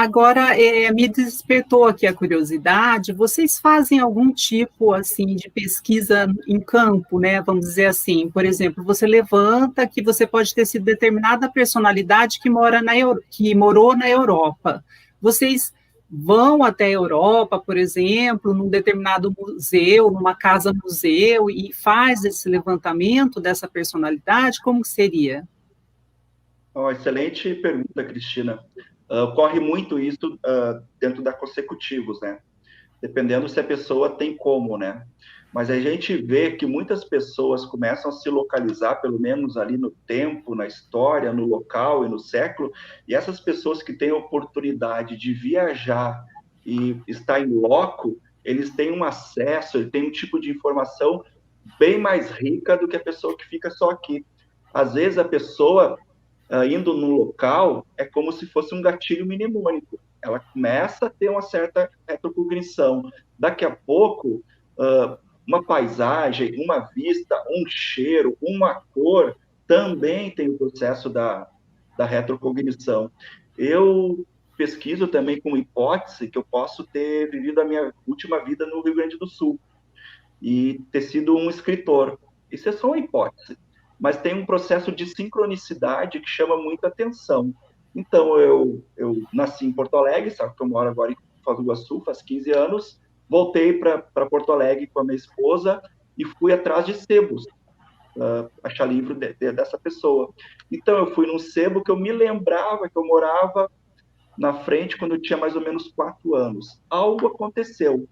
Agora, me despertou aqui a curiosidade, vocês fazem algum tipo, assim, de pesquisa em campo, né, vamos dizer assim, por exemplo, você levanta que você pode ter sido determinada personalidade que morou na Europa. Vocês vão até a Europa, por exemplo, num determinado museu, numa casa-museu, e faz esse levantamento dessa personalidade, como que seria? Excelente pergunta, Cristina. Ocorre muito isso dentro da Consecutivos, né? Dependendo se a pessoa tem como, né? Mas a gente vê que muitas pessoas começam a se localizar, pelo menos ali no tempo, na história, no local e no século, e essas pessoas que têm a oportunidade de viajar e estar em loco, eles têm um acesso, eles têm um tipo de informação bem mais rica do que a pessoa que fica só aqui. Às vezes a pessoa indo no local, é como se fosse um gatilho mnemônico. Ela começa a ter uma certa retrocognição. Daqui a pouco, uma paisagem, uma vista, um cheiro, uma cor, também tem o processo da retrocognição. Eu pesquiso também com hipótese que eu posso ter vivido a minha última vida no Rio Grande do Sul e ter sido um escritor. Isso é só uma hipótese, mas tem um processo de sincronicidade que chama muita atenção. Então, eu nasci em Porto Alegre, sabe que eu moro agora em Foz do Iguaçu, faz 15 anos, voltei para Porto Alegre com a minha esposa e fui atrás de sebos, achar livro dessa pessoa. Então, eu fui num sebo que eu me lembrava que eu morava na frente quando eu tinha mais ou menos 4 anos. Algo aconteceu.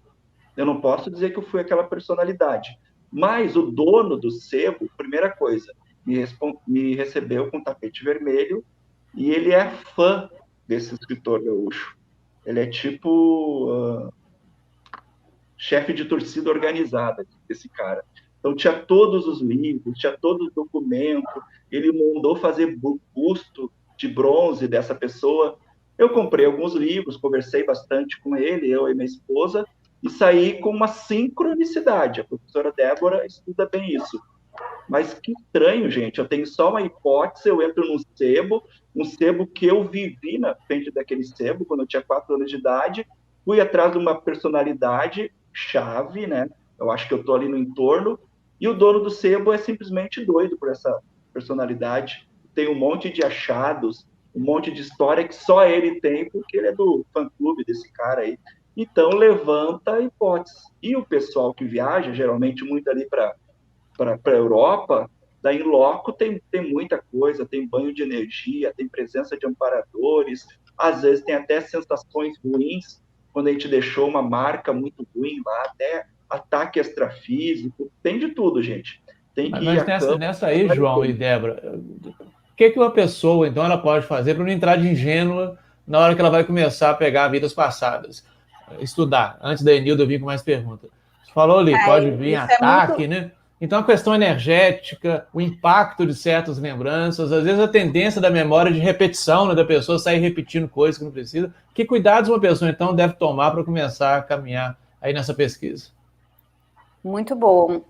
Eu não posso dizer que eu fui aquela personalidade. Mas o dono do sebo, primeira coisa, me recebeu com tapete vermelho e ele é fã desse escritor gaúcho. Ele é tipo chefe de torcida organizada, esse cara. Então tinha todos os livros, tinha todos os documentos, ele mandou fazer busto de bronze dessa pessoa. Eu comprei alguns livros, conversei bastante com ele, eu e minha esposa, e saí com uma sincronicidade. A professora Débora estuda bem isso. Mas que estranho, gente. Eu tenho só uma hipótese, eu entro num sebo, um sebo que eu vivi na frente daquele sebo, quando eu tinha 4 anos de idade, fui atrás de uma personalidade chave, né? Eu acho que eu estou ali no entorno, e o dono do sebo é simplesmente doido por essa personalidade. Tem um monte de achados, um monte de história que só ele tem, porque ele é do fã-clube desse cara aí. Então, levanta a hipótese. E o pessoal que viaja, geralmente muito ali para a Europa, daí em loco tem muita coisa, tem banho de energia, tem presença de amparadores, às vezes tem até sensações ruins, quando a gente deixou uma marca muito ruim lá, até ataque extrafísico, tem de tudo, gente. Tem que ir Mas a campo. nessa aí, João e Débora, o que uma pessoa, então, ela pode fazer para não entrar de ingênua na hora que ela vai começar a pegar vidas passadas? Estudar. Antes da Enilda vir com mais perguntas. Você falou ali, pode vir em ataque, né? Então, a questão energética, o impacto de certas lembranças, às vezes a tendência da memória de repetição, né, da pessoa sair repetindo coisas que não precisa. Que cuidados uma pessoa, então, deve tomar para começar a caminhar aí nessa pesquisa? Muito bom.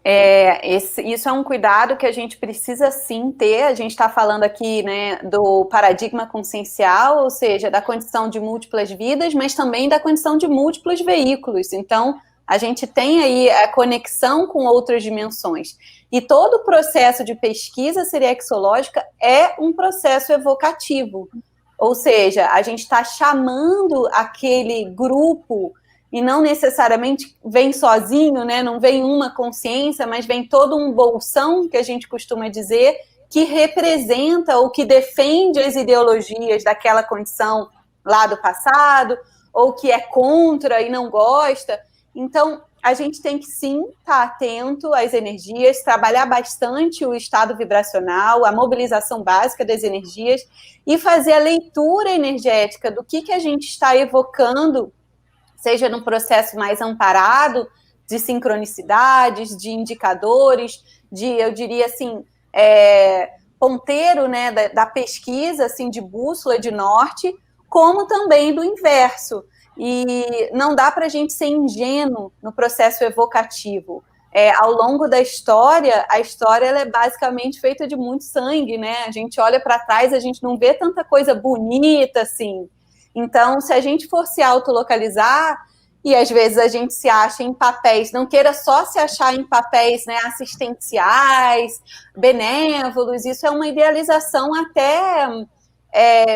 Isso é um cuidado que a gente precisa sim ter. A gente está falando aqui, né, do paradigma consciencial, ou seja, da condição de múltiplas vidas, mas também da condição de múltiplos veículos. Então, a gente tem aí a conexão com outras dimensões. E todo o processo de pesquisa seriexológica é um processo evocativo. Ou seja, a gente está chamando aquele grupo, e não necessariamente vem sozinho, né? Não vem uma consciência, mas vem todo um bolsão, que a gente costuma dizer, que representa ou que defende as ideologias daquela condição lá do passado, ou que é contra e não gosta. Então, a gente tem que, sim, estar atento às energias, trabalhar bastante o estado vibracional, a mobilização básica das energias, e fazer a leitura energética do que a gente está evocando, seja num processo mais amparado, de sincronicidades, de indicadores, eu diria assim, ponteiro, né, da pesquisa, assim, de bússola de norte, como também do inverso. E não dá para a gente ser ingênuo no processo evocativo. Ao longo da história, a história ela é basicamente feita de muito sangue, né? A gente olha para trás, a gente não vê tanta coisa bonita assim. Então, se a gente for se autolocalizar, e às vezes a gente se acha em papéis, não queira só se achar em papéis, né, assistenciais, benévolos, isso é uma idealização até,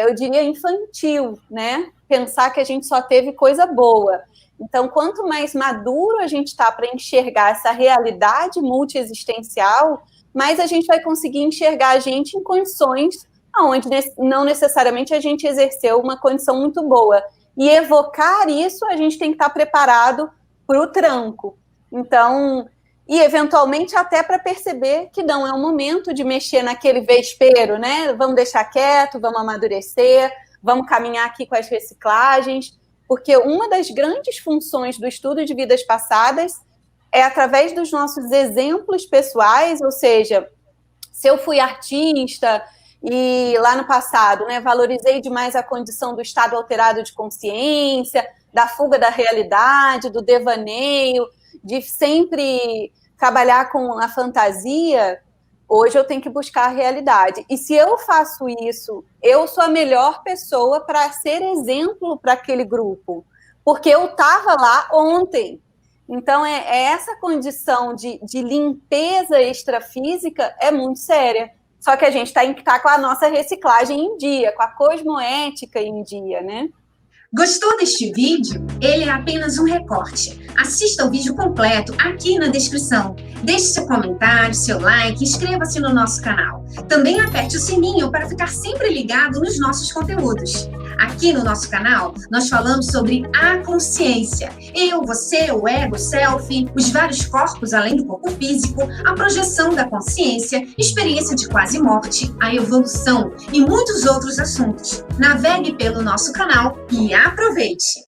eu diria, infantil, né? Pensar que a gente só teve coisa boa. Então, quanto mais maduro a gente está para enxergar essa realidade multiexistencial, mais a gente vai conseguir enxergar a gente em condições onde não necessariamente a gente exerceu uma condição muito boa. E evocar isso, a gente tem que estar preparado para o tranco. Então, e eventualmente até para perceber que não é o momento de mexer naquele vespeiro, né? Vamos deixar quieto, vamos amadurecer, vamos caminhar aqui com as reciclagens, porque uma das grandes funções do estudo de vidas passadas é através dos nossos exemplos pessoais, ou seja, se eu fui artista e lá no passado, né, valorizei demais a condição do estado alterado de consciência, da fuga da realidade, do devaneio, de sempre trabalhar com a fantasia, hoje eu tenho que buscar a realidade. E se eu faço isso, eu sou a melhor pessoa para ser exemplo para aquele grupo, porque eu estava lá ontem. Então, essa condição de limpeza extrafísica é muito séria. Só que a gente tem que estar com a nossa reciclagem em dia, com a cosmoética em dia, né? Gostou deste vídeo? Ele é apenas um recorte. Assista o vídeo completo aqui na descrição. Deixe seu comentário, seu like, inscreva-se no nosso canal. Também aperte o sininho para ficar sempre ligado nos nossos conteúdos. Aqui no nosso canal, nós falamos sobre a consciência. Eu, você, o ego, o self, os vários corpos além do corpo físico, a projeção da consciência, experiência de quase morte, a evolução e muitos outros assuntos. Navegue pelo nosso canal e aproveite!